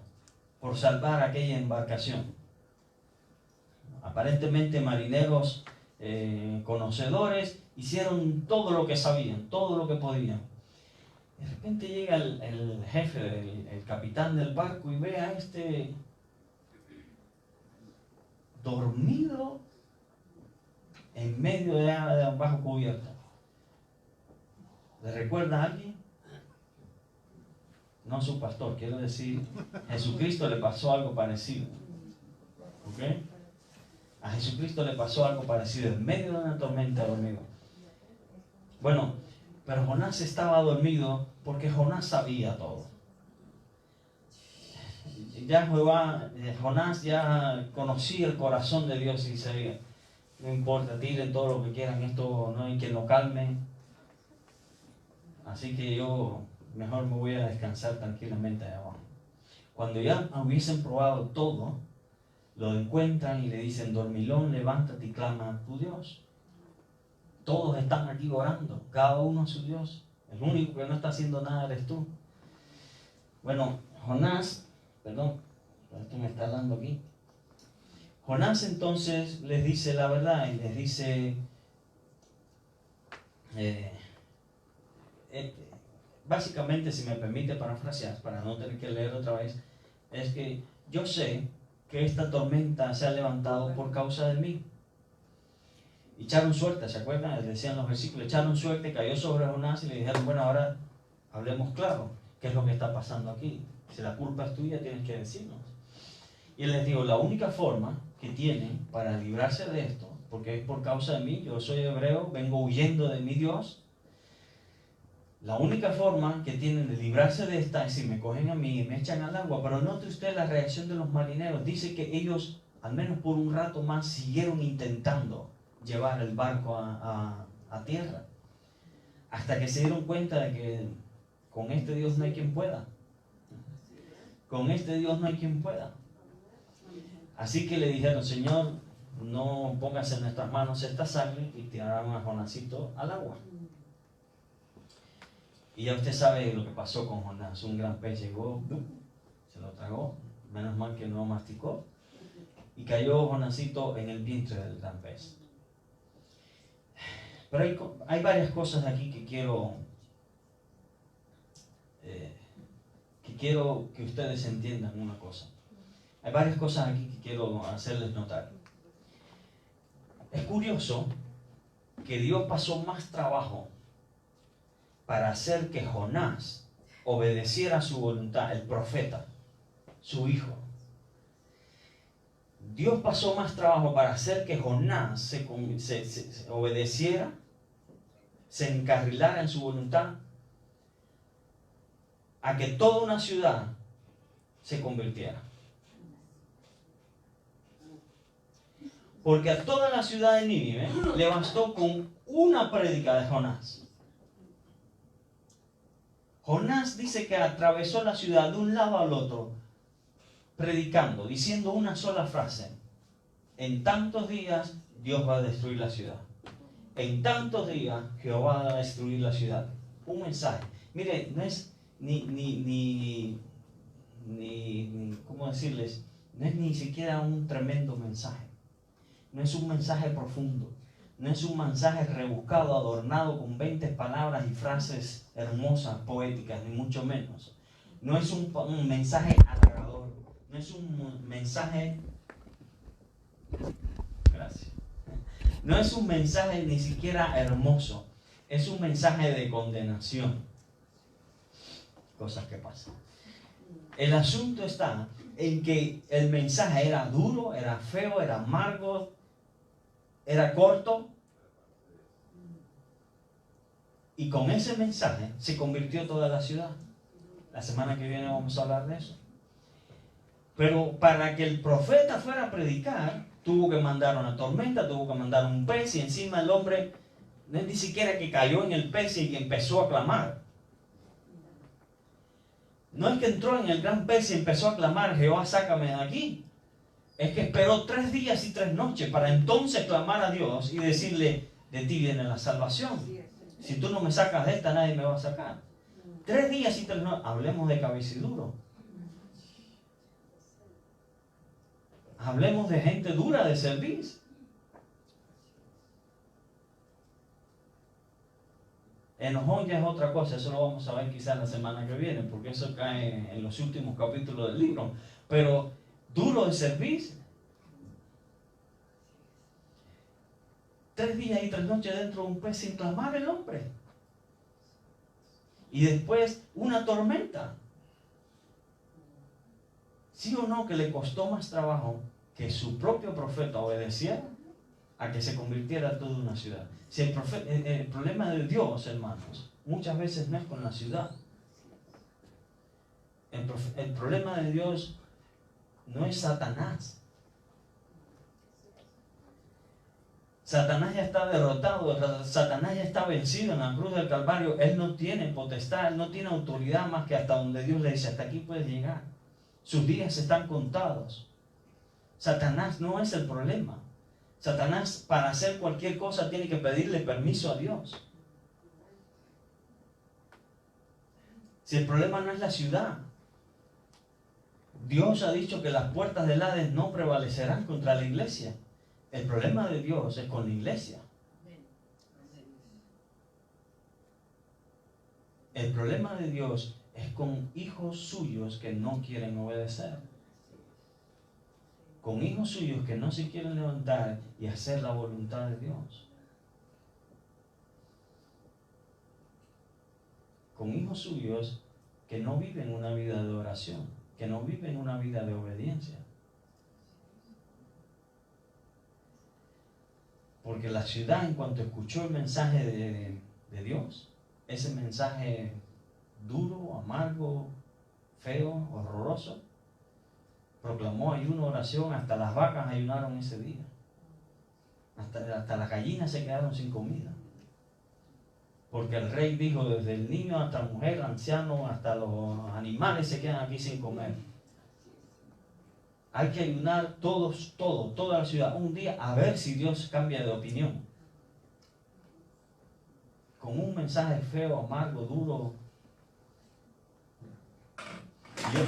[SPEAKER 1] por salvar aquella embarcación. Aparentemente marineros conocedores hicieron todo lo que sabían, todo lo que podían. De repente llega el jefe, el capitán del barco y ve a este dormido en medio de bajo cubierta. ¿Le recuerda a alguien? No su pastor, quiero decir, Jesucristo le pasó algo parecido. ¿Ok? A Jesucristo le pasó algo parecido, en medio de una tormenta dormido. Bueno, pero Jonás estaba dormido porque Jonás sabía todo. Jonás ya conocía el corazón de Dios y sabía, no importa, tiren todo lo que quieran, esto no hay quien lo calme. Así que yo mejor me voy a descansar tranquilamente allá abajo. Cuando ya hubiesen probado todo, lo encuentran y le dicen, dormilón, levántate y clama a tu Dios. Todos están aquí orando, cada uno a su Dios. El único que no está haciendo nada eres tú. Bueno, Jonás, perdón, esto me está dando aquí. Jonás entonces les dice la verdad y les dice, básicamente, si me permite parafrasear, para no tener que leer otra vez, es que yo sé que esta tormenta se ha levantado por causa de mí. Echaron suerte, ¿se acuerdan? Les decían los versículos, echaron suerte, cayó sobre Jonás y le dijeron, bueno, ahora hablemos claro, ¿qué es lo que está pasando aquí? Si la culpa es tuya, tienes que decirnos. Y él les dijo, la única forma que tienen para librarse de esto, porque es por causa de mí, yo soy hebreo, vengo huyendo de mi Dios, la única forma que tienen de librarse de esta es si me cogen a mí y me echan al agua. Pero note usted la reacción de los marineros. Dice que ellos, al menos por un rato más, siguieron intentando llevar el barco a tierra. Hasta que se dieron cuenta de que con este Dios no hay quien pueda. Con este Dios no hay quien pueda. Así que le dijeron, Señor, no pongas en nuestras manos esta sangre, y tiraron a Jonásito al agua. Y ya usted sabe lo que pasó con Jonás. Un gran pez llegó, se lo tragó, menos mal que no masticó, y cayó Jonásito en el vientre del gran pez. Pero hay varias cosas aquí que quiero que ustedes entiendan una cosa. Hay varias cosas aquí que quiero hacerles notar. Es curioso que Dios pasó más trabajo para hacer que Jonás obedeciera a su voluntad, el profeta, su hijo. Dios pasó más trabajo para hacer que Jonás se obedeciera, se encarrilara en su voluntad, a que toda una ciudad se convirtiera. Porque a toda la ciudad de Nínive le bastó con una prédica de Jonás. Jonás dice que atravesó la ciudad de un lado al otro, predicando, diciendo una sola frase. En tantos días Dios va a destruir la ciudad. En tantos días Jehová va a destruir la ciudad. Un mensaje. Mire, no es ¿cómo decirles? No es ni siquiera un tremendo mensaje. No es un mensaje profundo. No es un mensaje rebuscado, adornado con 20 palabras y frases hermosas, poéticas, ni mucho menos. No es un mensaje halagador. No es un mensaje... Gracias. No es un mensaje ni siquiera hermoso. Es un mensaje de condenación. Cosas que pasan. El asunto está en que el mensaje era duro, era feo, era amargo, era corto. Y con ese mensaje se convirtió toda la ciudad. La semana que viene vamos a hablar de eso. Pero para que el profeta fuera a predicar, tuvo que mandar una tormenta, tuvo que mandar un pez, y encima el hombre No es ni siquiera que cayó en el pez y empezó a clamar. No es que entró en el gran pez y empezó a clamar, Jehová, sácame de aquí. Es que esperó 3 días y 3 noches para entonces clamar a Dios y decirle, de ti viene la salvación. Si tú no me sacas de esta, nadie me va a sacar. 3 días y 3 noches. Hablemos de cabeciduro. Hablemos de gente dura de servicio. Enojón ya es otra cosa, eso lo vamos a ver quizás la semana que viene, porque eso cae en los últimos capítulos del libro. Pero duro de servicio. 3 días y 3 noches dentro de un pez sin clamar el hombre. Y después una tormenta. ¿Sí o no que le costó más trabajo que su propio profeta obedeciera a que se convirtiera toda una ciudad? Si el problema de Dios, hermanos, muchas veces no es con la ciudad. El problema de Dios no es Satanás. Satanás ya está derrotado, Satanás ya está vencido en la cruz del Calvario. Él no tiene potestad, él no tiene autoridad más que hasta donde Dios le dice, hasta aquí puedes llegar. Sus días están contados. Satanás no es el problema. Satanás, para hacer cualquier cosa, tiene que pedirle permiso a Dios. Si el problema no es la ciudad, Dios ha dicho que las puertas del Hades no prevalecerán contra la iglesia. El problema de Dios es con la iglesia. El problema de Dios es con hijos suyos que no quieren obedecer. Con hijos suyos que no se quieren levantar y hacer la voluntad de Dios. Con hijos suyos que no viven una vida de oración, que no viven una vida de obediencia. Porque la ciudad, en cuanto escuchó el mensaje de Dios, ese mensaje duro, amargo, feo, horroroso, proclamó ayuno, oración, hasta las vacas ayunaron ese día. Hasta las gallinas se quedaron sin comida. Porque el rey dijo, desde el niño hasta la mujer, anciano, hasta los animales se quedan aquí sin comer. Hay que ayunar toda la ciudad, un día, a ver si Dios cambia de opinión. Con un mensaje feo, amargo, duro.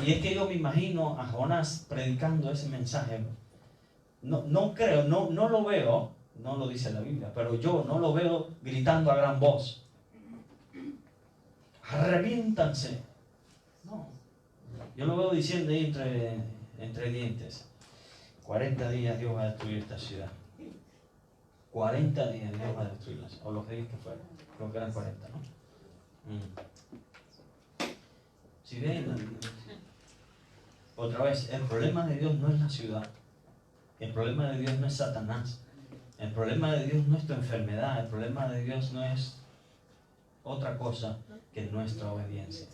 [SPEAKER 1] Y es que yo me imagino a Jonás predicando ese mensaje. No creo, no lo veo, no lo dice la Biblia, pero yo no lo veo gritando a gran voz. Reviéntanse. No. Yo lo veo diciendo ahí entre dientes. 40 días Dios va a destruir esta ciudad. 40 días Dios va a destruirla. O los días que fueron. Creo que eran 40, ¿no? Si ven, otra vez, el problema de Dios no es la ciudad. El problema de Dios no es Satanás. El problema de Dios no es tu enfermedad. El problema de Dios no es otra cosa que nuestra obediencia.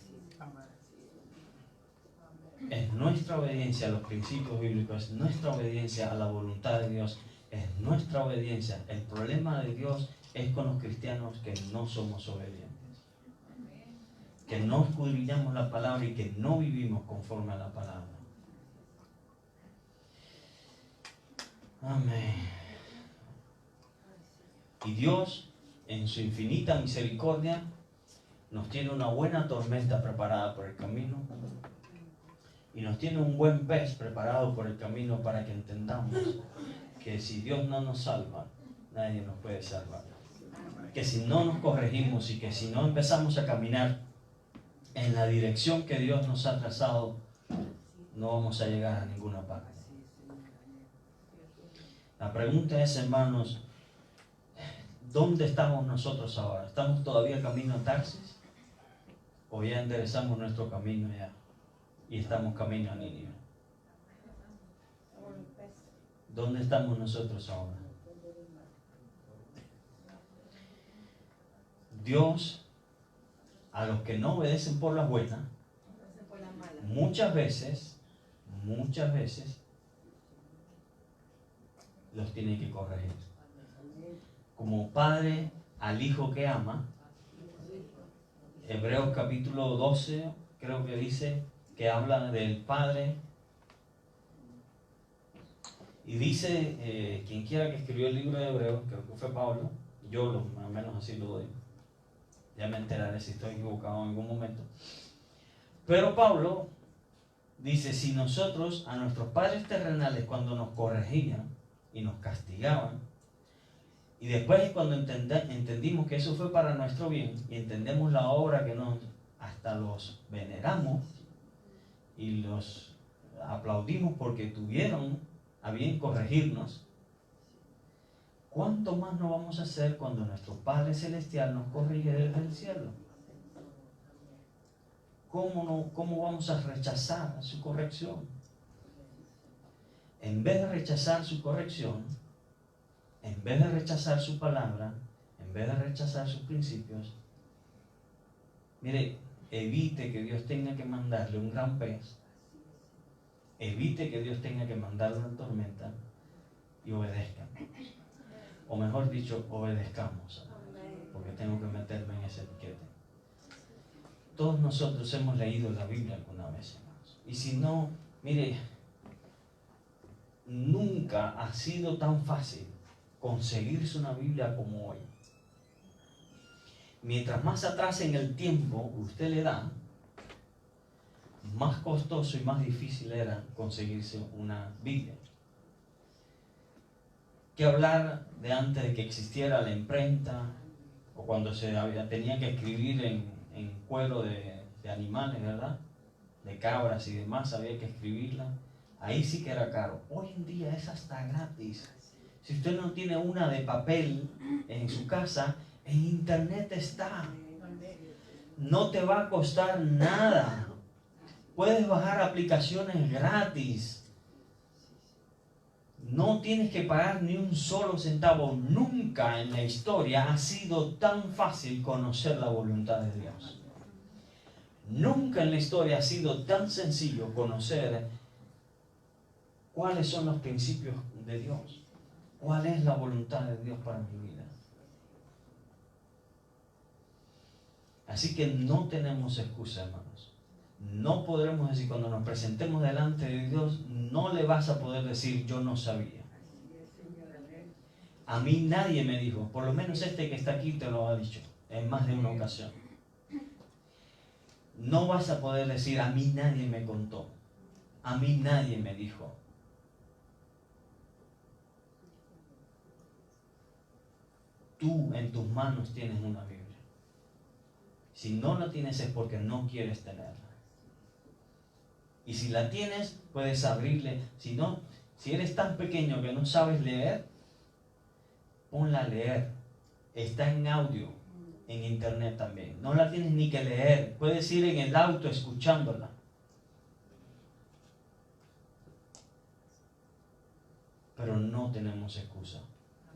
[SPEAKER 1] Es nuestra obediencia a los principios bíblicos, es nuestra obediencia a la voluntad de Dios, es nuestra obediencia. El problema de Dios es con los cristianos que no somos obedientes, que no escudriñamos la palabra y que no vivimos conforme a la palabra. Amén. Y Dios, en su infinita misericordia, nos tiene una buena tormenta preparada por el camino. Y nos tiene un buen pez preparado por el camino para que entendamos que si Dios no nos salva, nadie nos puede salvar. Que si no nos corregimos y que si no empezamos a caminar en la dirección que Dios nos ha trazado, no vamos a llegar a ninguna parte. La pregunta es, hermanos, ¿dónde estamos nosotros ahora? ¿Estamos todavía camino a Tarsis? ¿O ya enderezamos nuestro camino ya? Y estamos camino a Nínive. ¿Dónde estamos nosotros ahora? Dios, a los que no obedecen por la buena, muchas veces, los tiene que corregir. Como padre al hijo que ama. Hebreos capítulo 12 creo que dice que habla del Padre. Y dice, quien quiera que escribió el libro de Hebreos, creo que fue Pablo, más o menos así lo doy. Ya me enteraré si estoy equivocado en algún momento. Pero Pablo dice, si nosotros a nuestros padres terrenales cuando nos corregían y nos castigaban, y después cuando entendimos que eso fue para nuestro bien, y entendemos la obra que nos, hasta los veneramos, y los aplaudimos porque tuvieron a bien corregirnos, ¿cuánto más no vamos a hacer cuando nuestro Padre Celestial nos corrige desde el cielo? ¿Cómo vamos a rechazar su corrección? En vez de rechazar su corrección, en vez de rechazar su palabra, en vez de rechazar sus principios, mire, evite que Dios tenga que mandarle un gran pez, evite que Dios tenga que mandarle una tormenta y obedezcan. O mejor dicho, obedezcamos, porque tengo que meterme en ese piquete. Todos nosotros hemos leído la Biblia alguna vez, hermanos. Y si no, mire, nunca ha sido tan fácil conseguirse una Biblia como hoy. Mientras más atrás en el tiempo usted le da, más costoso y más difícil era conseguirse una Biblia. ¿Qué hablar de antes de que existiera la imprenta, o cuando tenía que escribir en cuero de animales, ¿verdad? De cabras y demás, había que escribirla. Ahí sí que era caro. Hoy en día es hasta gratis. Si usted no tiene una de papel en su casa, en internet está. No te va a costar nada. Puedes bajar aplicaciones gratis. No tienes que pagar ni un solo centavo. Nunca en la historia ha sido tan fácil conocer la voluntad de Dios. Nunca en la historia ha sido tan sencillo conocer cuáles son los principios de Dios. ¿Cuál es la voluntad de Dios para mi vida? Así que no tenemos excusa, hermanos. No podremos decir, cuando nos presentemos delante de Dios, no le vas a poder decir, yo no sabía. A mí nadie me dijo, por lo menos este que está aquí te lo ha dicho en más de una ocasión. No vas a poder decir, a mí nadie me contó, a mí nadie me dijo. Tú en tus manos tienes una Biblia. Si no la tienes es porque no quieres tenerla. Y si la tienes, puedes abrirle. Si no, si eres tan pequeño que no sabes leer, ponla a leer. Está en audio, en internet también. No la tienes ni que leer. Puedes ir en el auto escuchándola. Pero no tenemos excusa.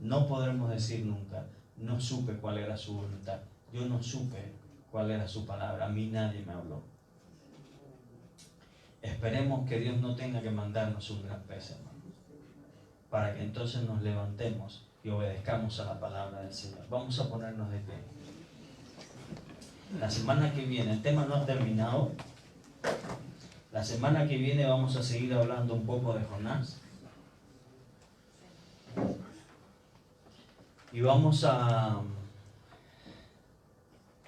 [SPEAKER 1] No podremos decir nunca, no supe cuál era su voluntad. Yo no supe cuál era su palabra. A mí nadie me habló. Esperemos que Dios no tenga que mandarnos un gran pez, hermano, para que entonces nos levantemos y obedezcamos a la palabra del Señor. Vamos a ponernos de pie. La semana que viene, el tema no ha terminado. La semana que viene vamos a seguir hablando un poco de Jonás. Y vamos a,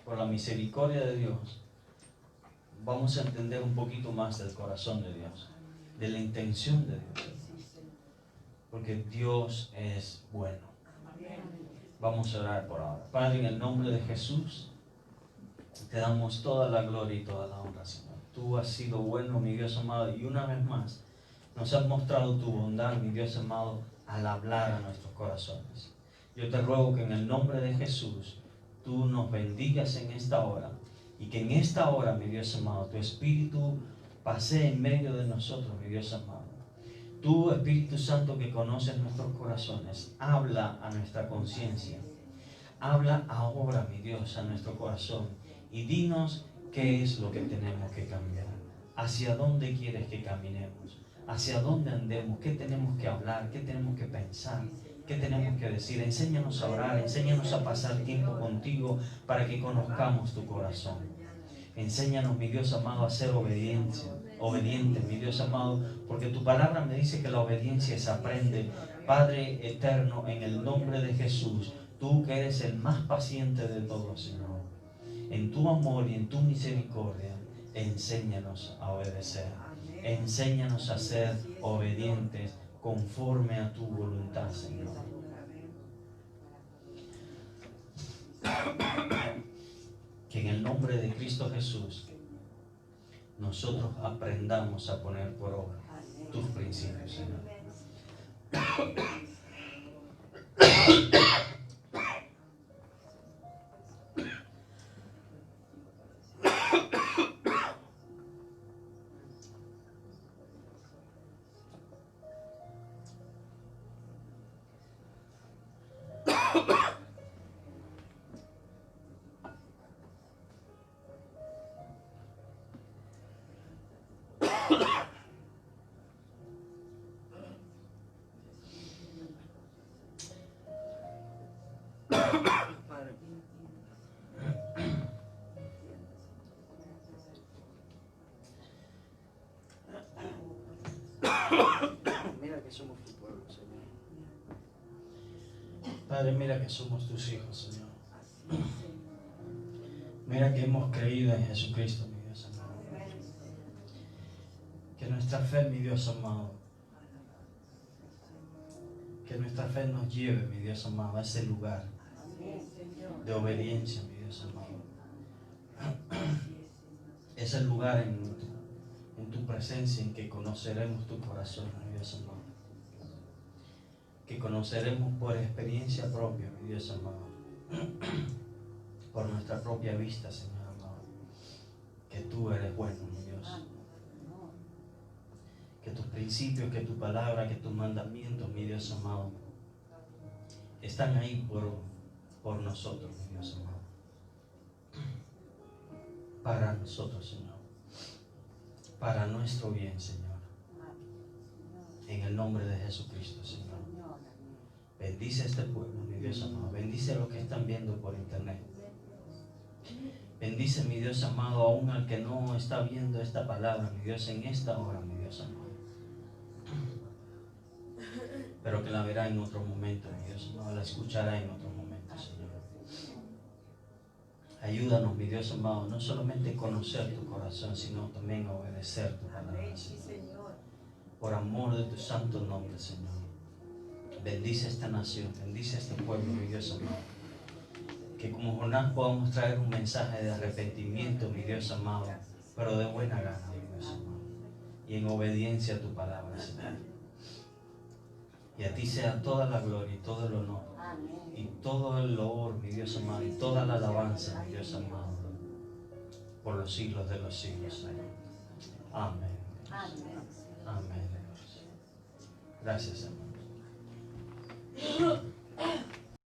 [SPEAKER 1] por la misericordia de Dios, vamos a entender un poquito más del corazón de Dios, de la intención de Dios. Porque Dios es bueno. Vamos a orar por ahora. Padre, en el nombre de Jesús, te damos toda la gloria y toda la honra, Señor. Tú has sido bueno, mi Dios amado, y una vez más nos has mostrado tu bondad, mi Dios amado, al hablar a nuestros corazones. Yo te ruego que en el nombre de Jesús tú nos bendigas en esta hora, y que en esta hora, mi Dios amado, tu Espíritu pase en medio de nosotros, mi Dios amado. Tú, Espíritu Santo, que conoces nuestros corazones, habla a nuestra conciencia. Habla ahora, mi Dios, a nuestro corazón, y dinos qué es lo que tenemos que cambiar. ¿Hacia dónde quieres que caminemos? ¿Hacia dónde andemos? ¿Qué tenemos que hablar? ¿Qué tenemos que pensar? ¿Qué tenemos que decir? Enséñanos a orar, enséñanos a pasar tiempo contigo para que conozcamos tu corazón. Enséñanos, mi Dios amado, a ser obedientes, mi Dios amado, porque tu palabra me dice que la obediencia se aprende. Padre eterno, en el nombre de Jesús, tú que eres el más paciente de todos, Señor, en tu amor y en tu misericordia, enséñanos a obedecer. Enséñanos a ser obedientes conforme a tu voluntad, Señor. Que en el nombre de Cristo Jesús nosotros aprendamos a poner por obra tus principios, Señor.
[SPEAKER 2] Mira que somos tu pueblo, Señor.
[SPEAKER 1] Padre, mira que somos tus hijos, Señor. Mira que hemos creído en Jesucristo, mi Dios amado. Que nuestra fe, mi Dios amado, que nuestra fe nos lleve, mi Dios amado, a ese lugar de obediencia, mi Dios amado. Es el lugar en tu presencia en que conoceremos tu corazón, mi Dios amado. Que conoceremos por experiencia propia, mi Dios amado. Por nuestra propia vista, Señor amado. Que tú eres bueno, mi Dios. Que tus principios, que tu palabra, que tus mandamientos, mi Dios amado, están ahí por nosotros, mi Dios amado. Para nosotros, Señor. Para nuestro bien, Señor. En el nombre de Jesucristo, Señor. Bendice a este pueblo, mi Dios amado. Bendice a los que están viendo por internet. Bendice, mi Dios amado, aún al que no está viendo esta palabra, mi Dios, en esta hora, mi Dios amado. Pero que la verá en otro momento, mi Dios amado. La escuchará en otro momento, Señor. Ayúdanos, mi Dios amado, no solamente conocer tu corazón, sino también obedecer tu palabra, Señor. Por amor de tu santo nombre, Señor. Bendice esta nación, bendice este pueblo, mi Dios amado. Que como Jonás podamos traer un mensaje de arrepentimiento, mi Dios amado, pero de buena gana, mi Dios amado. Y en obediencia a tu palabra, Señor. Y a ti sea toda la gloria y todo el honor. Y todo el loor, mi Dios amado, y toda la alabanza, mi Dios amado, por los siglos de los siglos, Señor. Amén. Amén. Gracias, hermano.